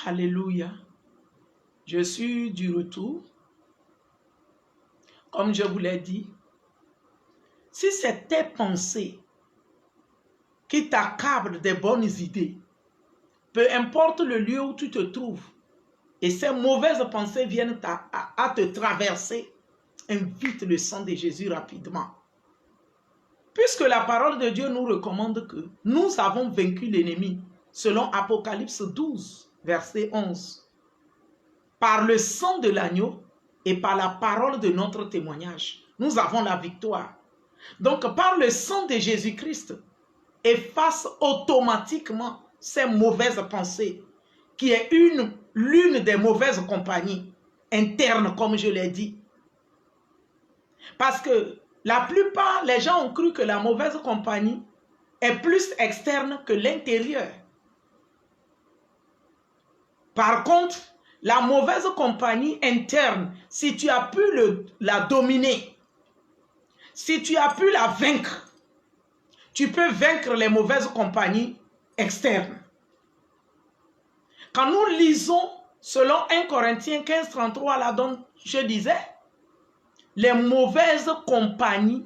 Alléluia. Je suis du retour. Comme je vous l'ai dit, si c'est tes pensées qui t'accablent des bonnes idées, peu importe le lieu où tu te trouves, et ces mauvaises pensées viennent à te traverser, invite le sang de Jésus rapidement. Puisque la parole de Dieu nous recommande que nous avons vaincu l'ennemi, selon Apocalypse 12, verset 11, par le sang de l'agneau et par la parole de notre témoignage, nous avons la victoire. Donc, par le sang de Jésus-Christ, efface automatiquement ces mauvaises pensées, qui est l'une des mauvaises compagnies internes, comme je l'ai dit. Parce que la plupart, les gens ont cru que la mauvaise compagnie est plus externe que l'intérieur. Par contre, la mauvaise compagnie interne, si tu as pu la dominer, si tu as pu la vaincre, tu peux vaincre les mauvaises compagnies externes. Quand nous lisons, selon 1 Corinthiens 15, 33, là dont je disais, les mauvaises compagnies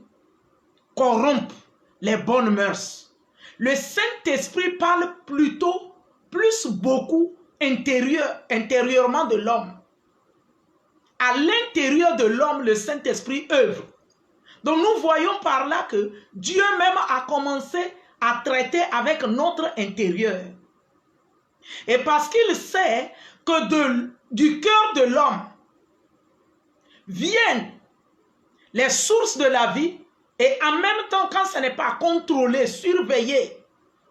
corrompent les bonnes mœurs. Le Saint-Esprit parle plutôt, beaucoup intérieurement de l'homme. À l'intérieur de l'homme, le Saint-Esprit œuvre. Donc nous voyons par là que Dieu même a commencé à traiter avec notre intérieur. Et parce qu'il sait que du cœur de l'homme viennent les sources de la vie, et en même temps, quand ce n'est pas contrôlé, surveillé,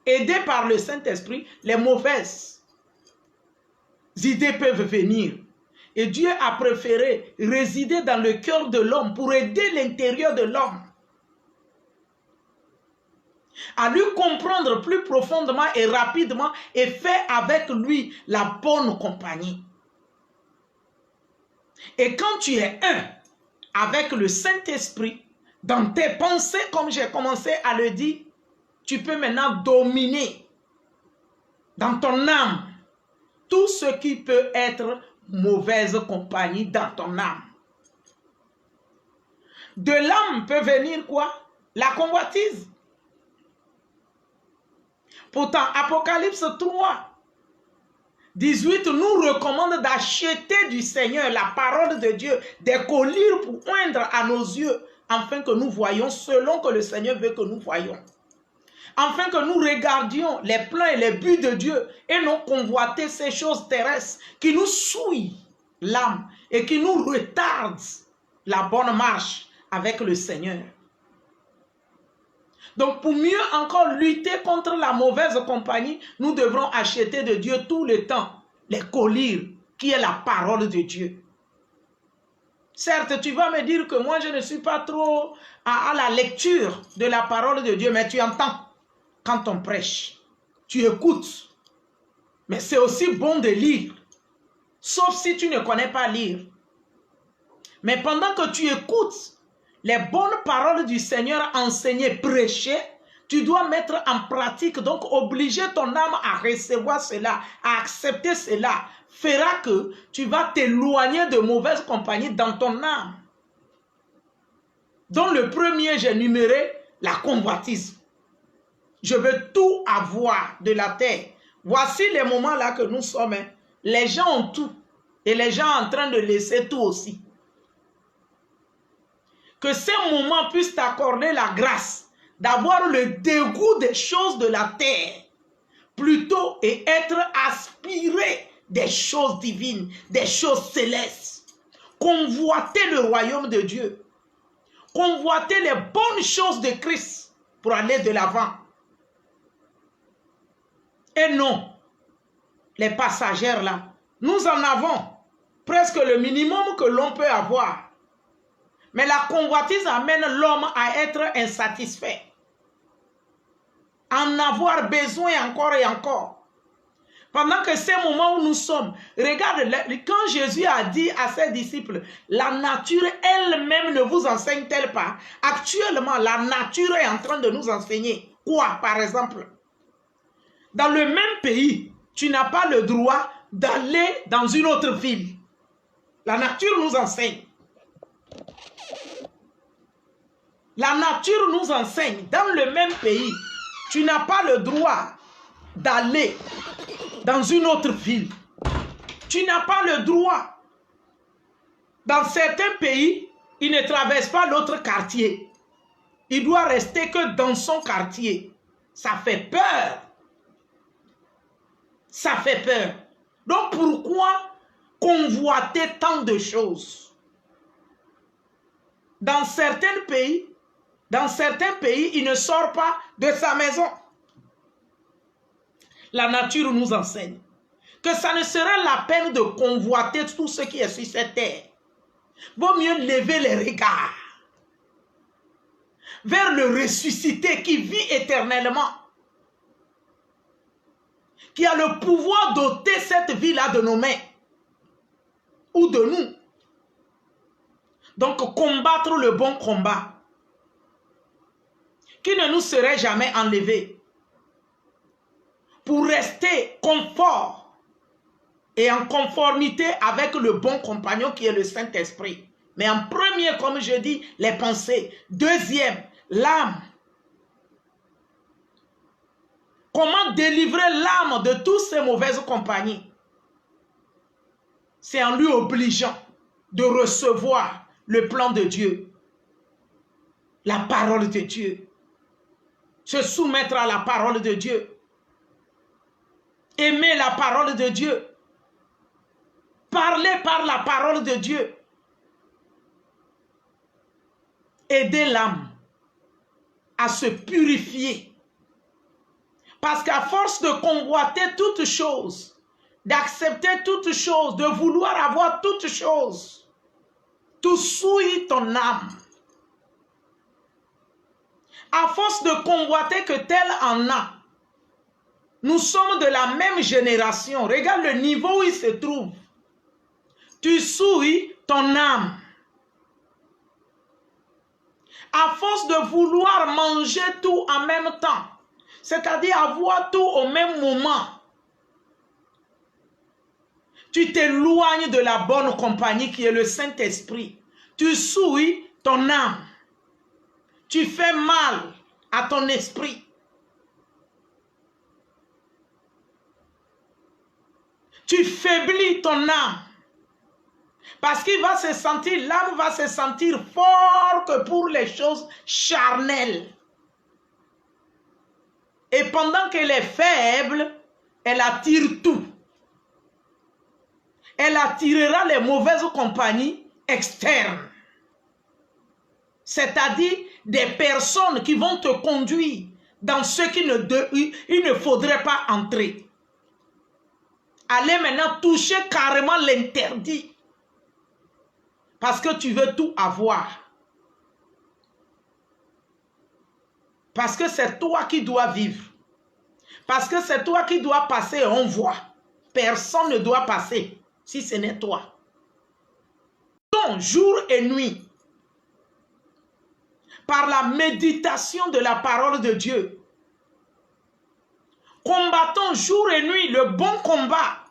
aidé par le Saint-Esprit, les mauvaises idées peuvent venir. Et Dieu a préféré résider dans le cœur de l'homme pour aider l'intérieur de l'homme à lui comprendre plus profondément et rapidement et faire avec lui la bonne compagnie. Et quand tu es un avec le Saint-Esprit, dans tes pensées, comme j'ai commencé à le dire, tu peux maintenant dominer dans ton âme tout ce qui peut être mauvaise compagnie dans ton âme. De l'âme peut venir quoi? La convoitise. Pourtant, Apocalypse 3, 18 nous recommande d'acheter du Seigneur la parole de Dieu, des collyres pour oindre à nos yeux, afin que nous voyions selon que le Seigneur veut que nous voyions. Afin que nous regardions les plans et les buts de Dieu et non convoiter ces choses terrestres qui nous souillent l'âme et qui nous retardent la bonne marche avec le Seigneur. Donc pour mieux encore lutter contre la mauvaise compagnie, nous devrons acheter de Dieu tout le temps les collyres qui est la parole de Dieu. Certes, tu vas me dire que moi je ne suis pas trop à la lecture de la parole de Dieu, mais tu entends quand on prêche, tu écoutes. Mais c'est aussi bon de lire, sauf si tu ne connais pas lire. Mais pendant que tu écoutes les bonnes paroles du Seigneur enseignées, prêchées, tu dois mettre en pratique, donc obliger ton âme à recevoir cela, à accepter cela, fera que tu vas t'éloigner de mauvaises compagnies dans ton âme. Dans le premier, j'ai numéré la convoitise. Je veux tout avoir de la terre. Voici les moments là que nous sommes. Hein. Les gens ont tout et les gens sont en train de laisser tout aussi. Que ces moments puissent t'accorder la grâce d'avoir le dégoût des choses de la terre plutôt et être aspiré des choses divines, des choses célestes. Convoiter le royaume de Dieu. Convoiter les bonnes choses de Christ pour aller de l'avant. Et non, les passagères là, nous en avons presque le minimum que l'on peut avoir. Mais la convoitise amène l'homme à être insatisfait. En avoir besoin encore et encore. Pendant que ces moments où nous sommes, regarde, quand Jésus a dit à ses disciples, la nature elle-même ne vous enseigne-t-elle pas? Actuellement, la nature est en train de nous enseigner. Quoi, par exemple? Dans le même pays, tu n'as pas le droit d'aller dans une autre ville. La nature nous enseigne. La nature nous enseigne, dans le même pays, tu n'as pas le droit d'aller dans une autre ville. Tu n'as pas le droit. Dans certains pays, il ne traverse pas l'autre quartier. Il doit rester que dans son quartier. Ça fait peur. Ça fait peur. Donc pourquoi convoiter tant de choses? Dans certains pays, il ne sort pas de sa maison. La nature nous enseigne que ça ne serait la peine de convoiter tout ce qui est sur cette terre. Vaut mieux lever les regards vers le ressuscité qui vit éternellement, qui a le pouvoir d'ôter cette vie-là de nos mains ou de nous. Donc combattre le bon combat qui ne nous serait jamais enlevé pour rester confort et en conformité avec le bon compagnon qui est le Saint-Esprit. Mais en premier, comme je dis, les pensées. Deuxième, l'âme. Comment délivrer l'âme de toutes ces mauvaises compagnies? C'est en lui obligeant de recevoir le plan de Dieu, la parole de Dieu, se soumettre à la parole de Dieu, aimer la parole de Dieu, parler par la parole de Dieu, aider l'âme à se purifier. Parce qu'à force de convoiter toutes choses, d'accepter toutes choses, de vouloir avoir toutes choses, tout souille ton âme. À force de convoiter que tel en a, nous sommes de la même génération. Regarde le niveau où il se trouve. Tu souilles ton âme. À force de vouloir manger tout en même temps, c'est-à-dire avoir tout au même moment, tu t'éloignes de la bonne compagnie qui est le Saint-Esprit. Tu souilles ton âme. Tu fais mal à ton esprit. Tu faiblis ton âme. Parce qu'il va se sentir, l'âme va se sentir fort que pour les choses charnelles. Et pendant qu'elle est faible, elle attire tout. Elle attirera les mauvaises compagnies externes. C'est-à-dire des personnes qui vont te conduire dans ce qu'il ne faudrait pas entrer. Allez maintenant toucher carrément l'interdit. Parce que tu veux tout avoir. Parce que c'est toi qui dois vivre. Parce que c'est toi qui dois passer et on voit. Personne ne doit passer si ce n'est toi. Donc, jour et nuit, par la méditation de la parole de Dieu, combattons jour et nuit le bon combat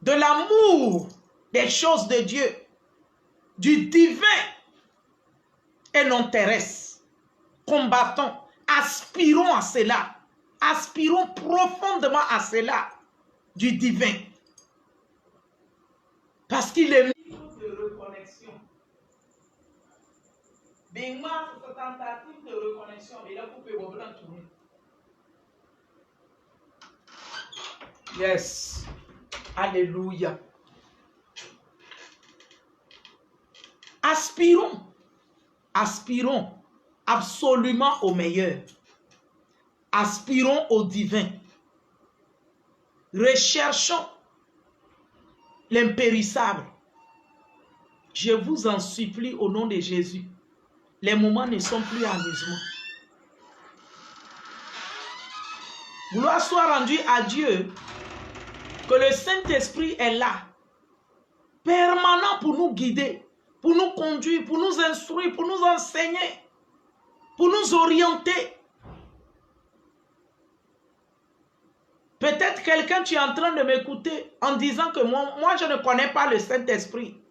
de l'amour des choses de Dieu, du divin et non terrestre. Combattons, aspirons à cela, aspirons profondément à cela, du divin. Parce qu'il est mis de reconnexion. Bingma, cette tentative de reconnexion, il a coupé vos blancs tournés. Yes. Alléluia. Aspirons. Aspirons absolument au meilleur. Aspirons au divin. Recherchons l'impérissable. Je vous en supplie au nom de Jésus. Les moments ne sont plus amusement. Gloire soit rendue à Dieu que le Saint-Esprit est là, permanent pour nous guider, pour nous conduire, pour nous instruire, pour nous enseigner, pour nous orienter. Peut-être quelqu'un, tu es en train de m'écouter en disant que moi, je ne connais pas le Saint-Esprit.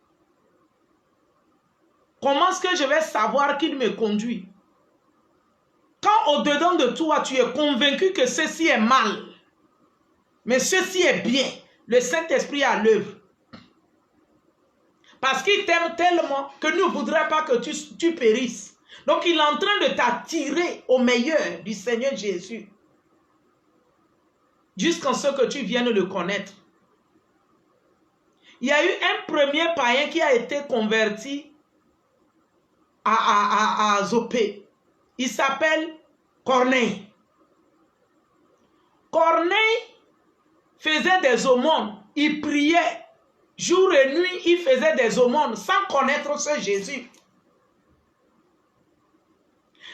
Comment est-ce que je vais savoir qu'il me conduit? Quand au-dedans de toi, tu es convaincu que ceci est mal, mais ceci est bien, le Saint-Esprit est à l'œuvre. Parce qu'il t'aime tellement que ne voudrait pas que tu périsses. Donc il est en train de t'attirer au meilleur du Seigneur Jésus. Jusqu'à ce que tu viennes le connaître. Il y a eu un premier païen qui a été converti à Zopé. Il s'appelle Corneille. Corneille faisait des aumônes. Il priait. Jour et nuit, il faisait des aumônes sans connaître ce Jésus.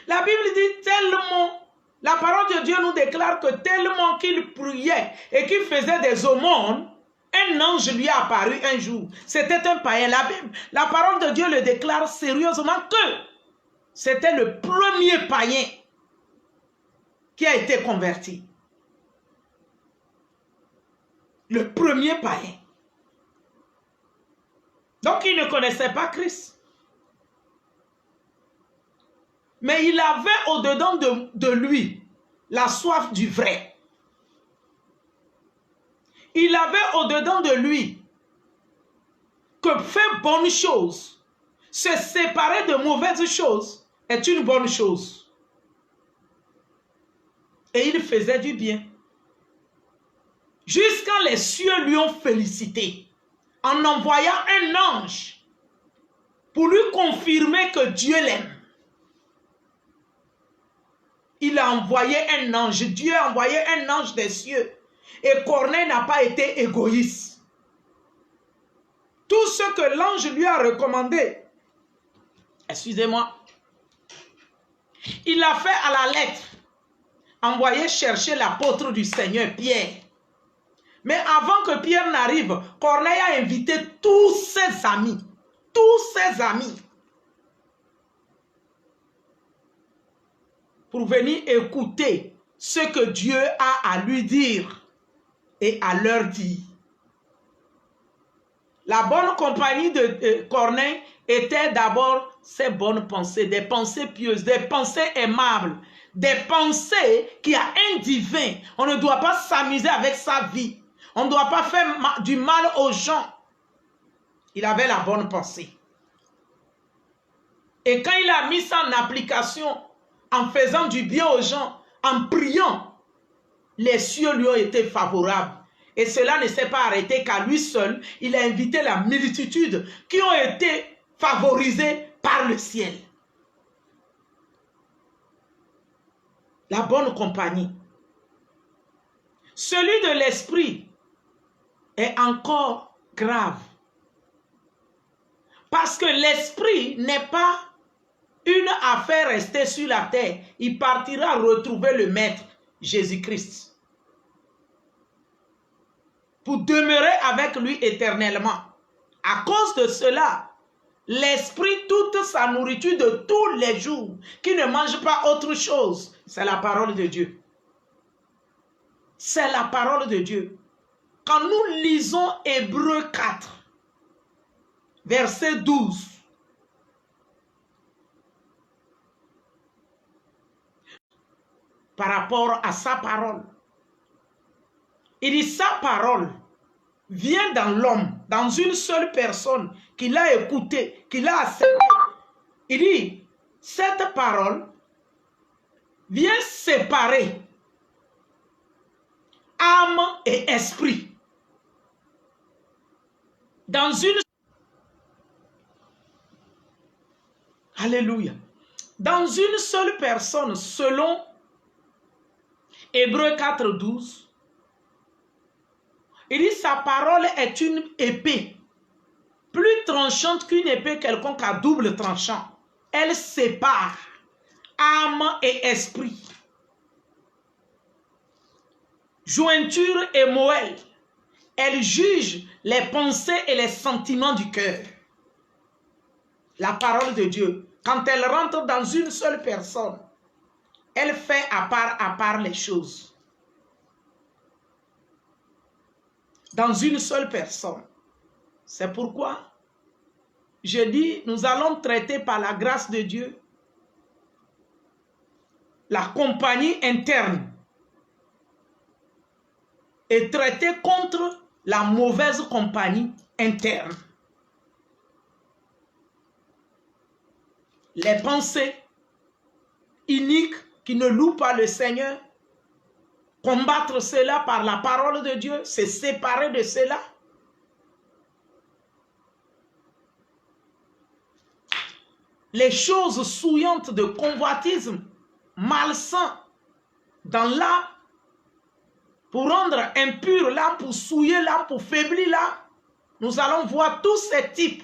La Bible dit tellement, la parole de Dieu nous déclare que tellement qu'il priait et qu'il faisait des aumônes, un ange lui a apparu un jour. C'était un païen. La parole de Dieu le déclare sérieusement que c'était le premier païen qui a été converti. Le premier païen. Donc il ne connaissait pas Christ. Mais il avait au-dedans de lui la soif du vrai. Il avait au-dedans de lui que faire bonne chose, se séparer de mauvaises choses est une bonne chose. Et il faisait du bien. Jusqu'à les cieux lui ont félicité en envoyant un ange pour lui confirmer que Dieu l'aime. Il a envoyé un ange. Dieu a envoyé un ange des cieux. Et Corneille n'a pas été égoïste. Tout ce que l'ange lui a recommandé, excusez-moi, il l'a fait à la lettre. Envoyé chercher l'apôtre du Seigneur, Pierre. Mais avant que Pierre n'arrive, Corneille a invité tous ses amis. Tous ses amis. Pour venir écouter ce que Dieu a à lui dire et à leur dire. La bonne compagnie de Corneille était d'abord ses bonnes pensées, des pensées pieuses, des pensées aimables, des pensées qui a un divin. On ne doit pas s'amuser avec sa vie. On ne doit pas faire du mal aux gens. Il avait la bonne pensée. Et quand il a mis ça en application, en faisant du bien aux gens, en priant, les cieux lui ont été favorables. Et cela ne s'est pas arrêté qu'à lui seul. Il a invité la multitude qui ont été favorisés par le ciel. La bonne compagnie. Celui de l'esprit est encore grave. Parce que l'esprit n'est pas une affaire restée sur la terre. Il partira retrouver le Maître, Jésus-Christ, pour demeurer avec lui éternellement. À cause de cela, l'esprit, toute sa nourriture de tous les jours, qui ne mange pas autre chose, c'est la parole de Dieu. C'est la parole de Dieu. Quand nous lisons Hébreux 4, verset 12, par rapport à sa parole, il dit sa parole vient dans l'homme, dans une seule personne qu'il a écoutée, qu'il a acceptée. Il dit, cette parole vient séparer âme et esprit. Dans une... Alléluia. Dans une seule personne, selon Hébreux 4, 12, il dit sa parole est une épée, plus tranchante qu'une épée quelconque à double tranchant. Elle sépare âme et esprit, jointure et moelle. Elle juge les pensées et les sentiments du cœur. La parole de Dieu, quand elle rentre dans une seule personne, elle fait à part les choses. dans une seule personne. C'est pourquoi je dis, nous allons traiter par la grâce de Dieu la compagnie interne et traiter contre la mauvaise compagnie interne. Les pensées iniques qui ne louent pas le Seigneur, combattre cela par la parole de Dieu, se séparer de cela. Les choses souillantes de convoitisme, malsains dans l'âme, pour rendre impur l'âme, pour souiller l'âme, pour faiblir l'âme. Nous allons voir tous ces types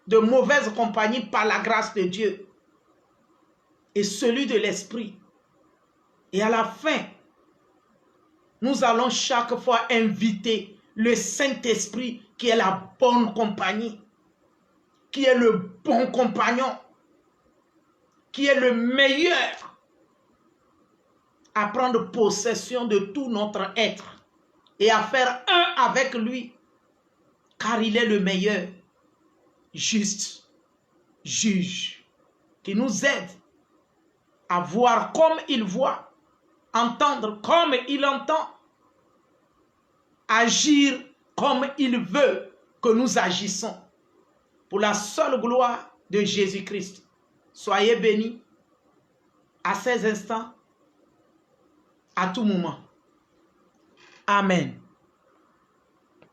de mauvaise compagnie par la grâce de Dieu et celui de l'esprit. Et à la fin, nous allons chaque fois inviter le Saint-Esprit qui est la bonne compagnie, qui est le bon compagnon, qui est le meilleur, à prendre possession de tout notre être et à faire un avec lui, car il est le meilleur, juste, juge, qui nous aide à voir comme il voit, entendre comme il entend, agir comme il veut que nous agissons, pour la seule gloire de Jésus-Christ. Soyez bénis à ces instants, à tout moment. Amen.